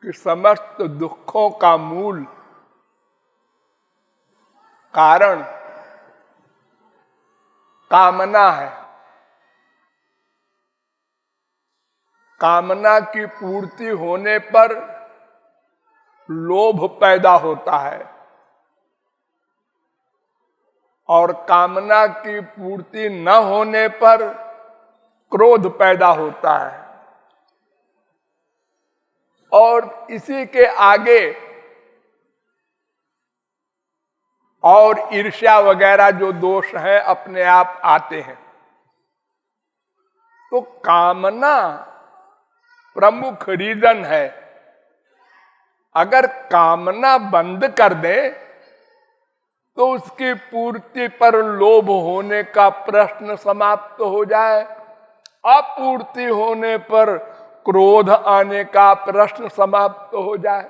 कि समस्त दुखों का मूल कारण कामना है। कामना की पूर्ति होने पर लोभ पैदा होता है और कामना की पूर्ति न होने पर क्रोध पैदा होता है। और इसी के आगे और ईर्ष्या वगैरह जो दोष है अपने आप आते हैं। तो कामना प्रमुख रीजन है। अगर कामना बंद कर दे तो उसकी पूर्ति पर लोभ होने का प्रश्न समाप्त हो जाए, अपूर्ति होने पर क्रोध आने का प्रश्न समाप्त हो जाए।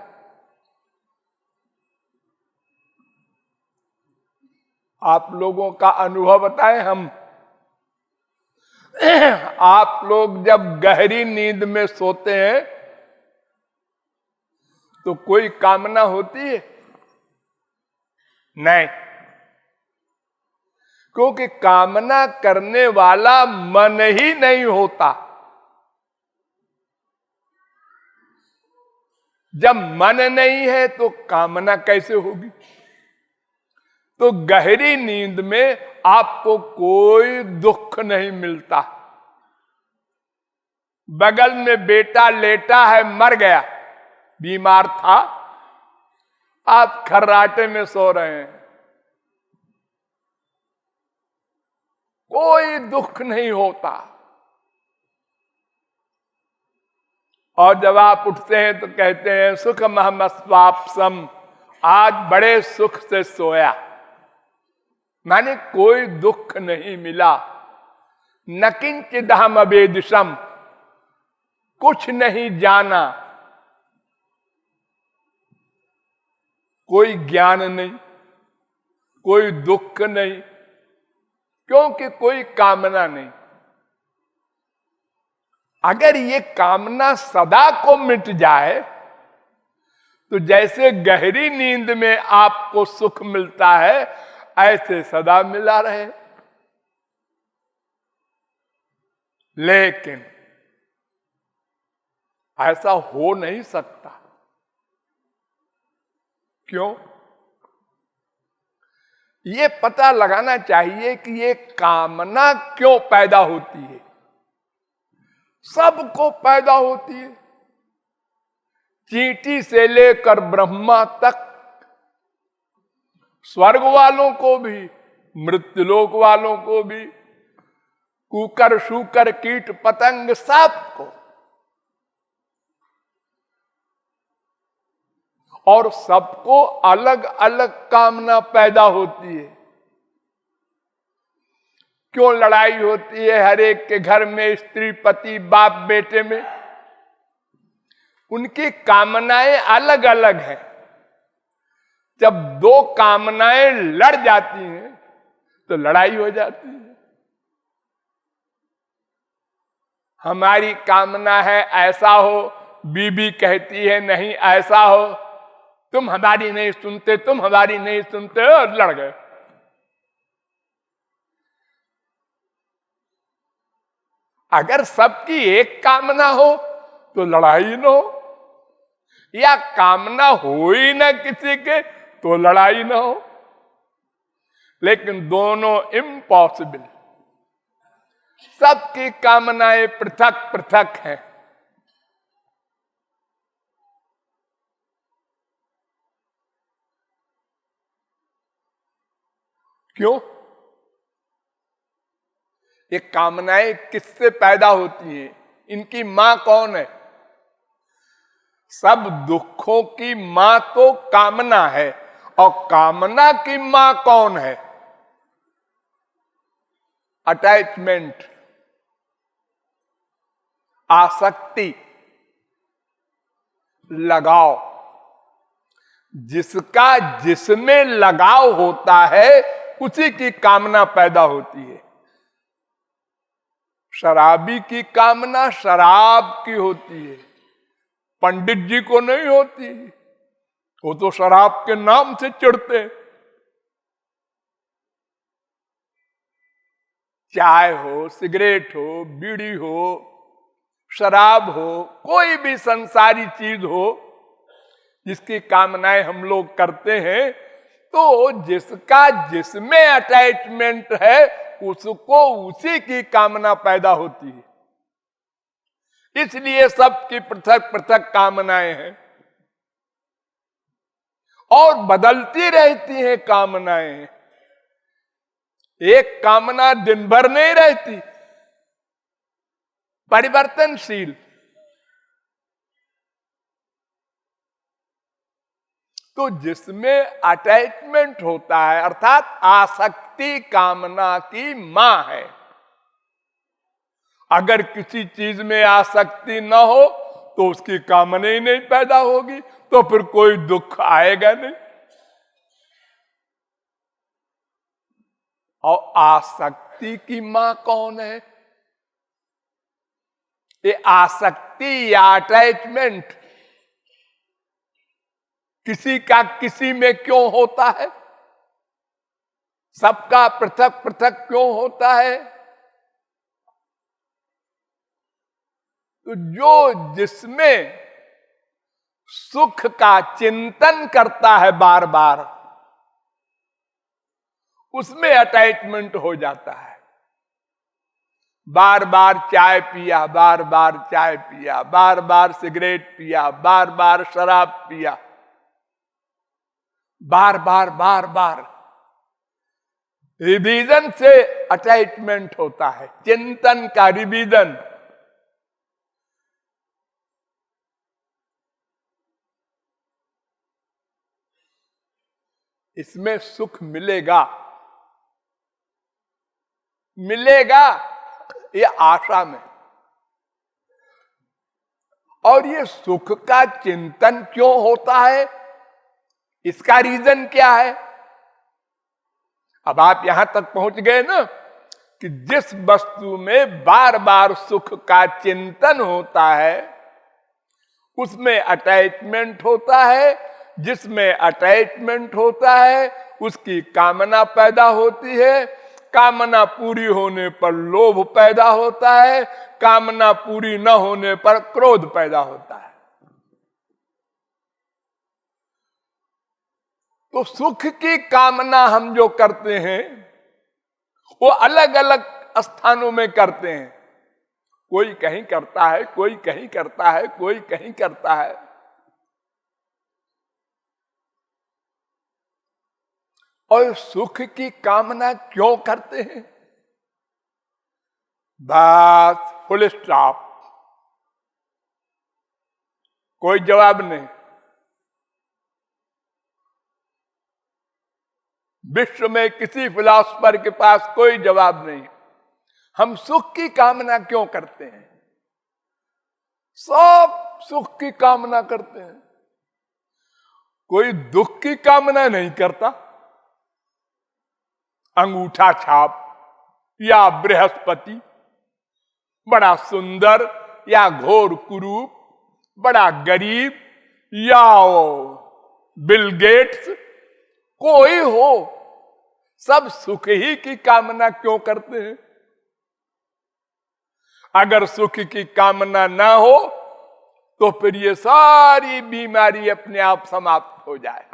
आप लोगों का अनुभव बताएं हम। आप लोग जब गहरी नींद में सोते हैं तो कोई कामना होती है? नहीं, क्योंकि कामना करने वाला मन ही नहीं होता। जब मन नहीं है तो कामना कैसे होगी? तो गहरी नींद में आपको कोई दुख नहीं मिलता। बगल में बेटा लेटा है, मर गया, बीमार था, आप खर्राटे में सो रहे हैं, कोई दुख नहीं होता। और जब आप उठते हैं तो कहते हैं सुखमहमस्वाप्सम, आज बड़े सुख से सोया। माने कोई दुख नहीं मिला। न किंचिदहम अवेदिशम, कुछ नहीं जाना, कोई ज्ञान नहीं, कोई दुख नहीं, क्योंकि कोई कामना नहीं। अगर ये कामना सदा को मिट जाए तो जैसे गहरी नींद में आपको सुख मिलता है ऐसे सदा मिला रहे। लेकिन ऐसा हो नहीं सकता। क्यों? ये पता लगाना चाहिए कि ये कामना क्यों पैदा होती है। सबको पैदा होती है, चींटी से लेकर ब्रह्मा तक, स्वर्ग वालों को भी, मृत्युलोक वालों को भी, कुकर शूकर कीट पतंग सबको। और सबको अलग अलग कामना पैदा होती है। क्यों लड़ाई होती है हर एक के घर में, स्त्री पति बाप बेटे में? उनकी कामनाएं अलग अलग हैं। जब दो कामनाएं लड़ जाती हैं तो लड़ाई हो जाती है। हमारी कामना है ऐसा हो, बीबी कहती है नहीं ऐसा हो, तुम हमारी नहीं सुनते, तुम हमारी नहीं सुनते, और लड़ गए। अगर सबकी एक कामना हो तो लड़ाई न हो, या कामना हो ही ना किसी के तो लड़ाई न हो। लेकिन दोनों इम्पॉसिबल। सबकी कामनाएं पृथक पृथक हैं। क्यों? ये कामनाएं किससे पैदा होती हैं? इनकी मां कौन है? सब दुखों की मां तो कामना है। और कामना की मां कौन है? अटैचमेंट, आसक्ति, लगाव। जिसका जिसमें लगाव होता है उसी की कामना पैदा होती है। शराबी की कामना शराब की होती है, पंडित जी को नहीं होती, वो तो शराब के नाम से चिढ़ते। चाय हो, सिगरेट हो, बीड़ी हो, शराब हो, कोई भी संसारी चीज हो जिसकी कामनाएं हम लोग करते हैं, तो जिसका जिसमें अटैचमेंट है उसको उसी की कामना पैदा होती है। इसलिए सबकी पृथक पृथक कामनाएं हैं और बदलती रहती हैं कामनाएं। एक कामना दिन भर नहीं रहती, परिवर्तनशील। तो जिसमें अटैचमेंट होता है, अर्थात आसक्ति कामना की मां है। अगर किसी चीज में आसक्ति न हो तो उसकी कामना ही नहीं पैदा होगी, तो फिर कोई दुख आएगा नहीं। और आसक्ति की मां कौन है? ये आसक्ति या अटैचमेंट किसी का किसी में क्यों होता है? सबका पृथक पृथक क्यों होता है? तो जो जिसमें सुख का चिंतन करता है बार बार, उसमें अटैचमेंट हो जाता है। बार बार चाय पिया, बार बार चाय पिया, बार बार सिगरेट पिया, बार बार शराब पिया, बार बार बार बार रिवीजन से अटैचमेंट होता है, चिंतन का रिवीजन। इसमें सुख मिलेगा, मिलेगा ये आशा में। और ये सुख का चिंतन क्यों होता है, इसका रीजन क्या है? अब आप यहां तक पहुंच गए ना कि जिस वस्तु में बार बार सुख का चिंतन होता है उसमें अटैचमेंट होता है। जिसमें अटैचमेंट होता है उसकी कामना पैदा होती है। कामना पूरी होने पर लोभ पैदा होता है, कामना पूरी न होने पर क्रोध पैदा होता है। तो सुख की कामना हम जो करते हैं वो अलग अलग स्थानों में करते हैं। कोई कहीं करता है, कोई कहीं करता है, कोई कहीं करता है। और सुख की कामना क्यों करते हैं? बस फुल स्टॉप, कोई जवाब नहीं। विश्व में किसी फिलॉसफर के पास कोई जवाब नहीं। हम सुख की कामना क्यों करते हैं? सब सुख की कामना करते हैं, कोई दुख की कामना नहीं करता। अंगूठा छाप या बृहस्पति, बड़ा सुंदर या घोर कुरूप, बड़ा गरीब या बिल गेट्स, कोई हो, सब सुख ही की कामना क्यों करते हैं? अगर सुख की कामना ना हो तो फिर ये सारी बीमारी अपने आप समाप्त हो जाए।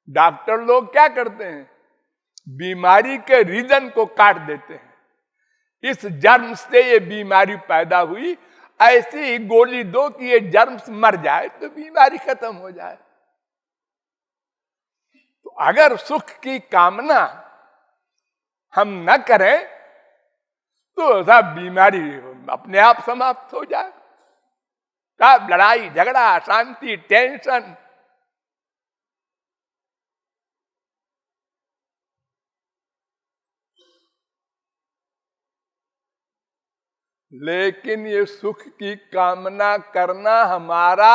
डॉक्टर लोग क्या करते हैं? बीमारी के रीजन को काट देते हैं। इस जर्म से ये बीमारी पैदा हुई, ऐसी ही गोली दो कि ये जर्म्स मर जाए तो बीमारी खत्म हो जाए। तो अगर सुख की कामना हम न करें तो सब बीमारी अपने आप समाप्त हो जाए। सब लड़ाई झगड़ा, अशांति, टेंशन। लेकिन ये सुख की कामना करना हमारा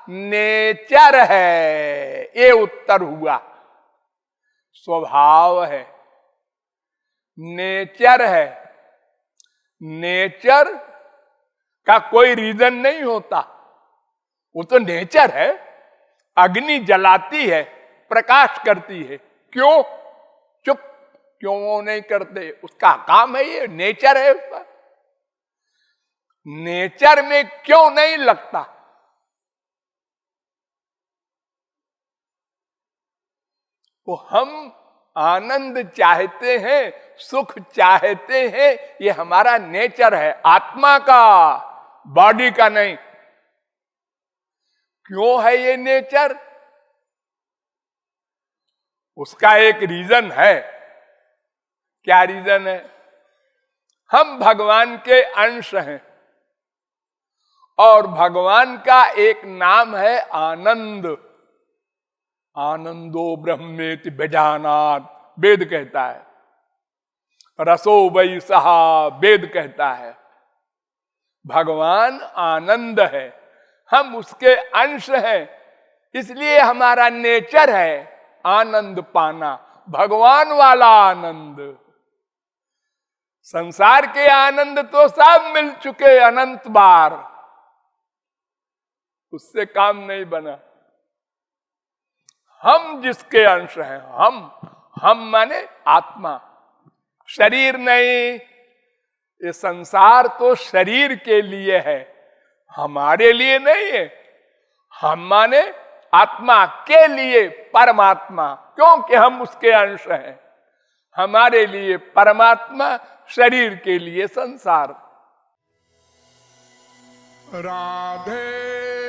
नेचर है, ये उत्तर हुआ। स्वभाव है, नेचर है। नेचर का कोई रीजन नहीं होता। वो तो नेचर है। अग्नि जलाती है, प्रकाश करती है, क्यों? चुप क्यों नहीं करते? उसका काम है, ये नेचर है उसका। नेचर में क्यों नहीं लगता? वो हम आनंद चाहते हैं, सुख चाहते हैं, ये हमारा नेचर है, आत्मा का, बॉडी का नहीं। क्यों है ये नेचर? उसका एक रीजन है। क्या रीजन है? हम भगवान के अंश हैं और भगवान का एक नाम है आनंद। आनंदो ब्रह्मेति व्यजानात्, वेद कहता है। रसो वै सहा, वेद कहता है। भगवान आनंद है, हम उसके अंश हैं, इसलिए हमारा नेचर है आनंद पाना, भगवान वाला आनंद। संसार के आनंद तो सब मिल चुके अनंत बार, उससे काम नहीं बना। हम जिसके अंश हैं, हम माने आत्मा, शरीर नहीं। ये संसार तो शरीर के लिए है, हमारे लिए नहीं है। हम माने आत्मा के लिए परमात्मा, क्योंकि हम उसके अंश हैं। हमारे लिए परमात्मा, शरीर के लिए संसार। राधे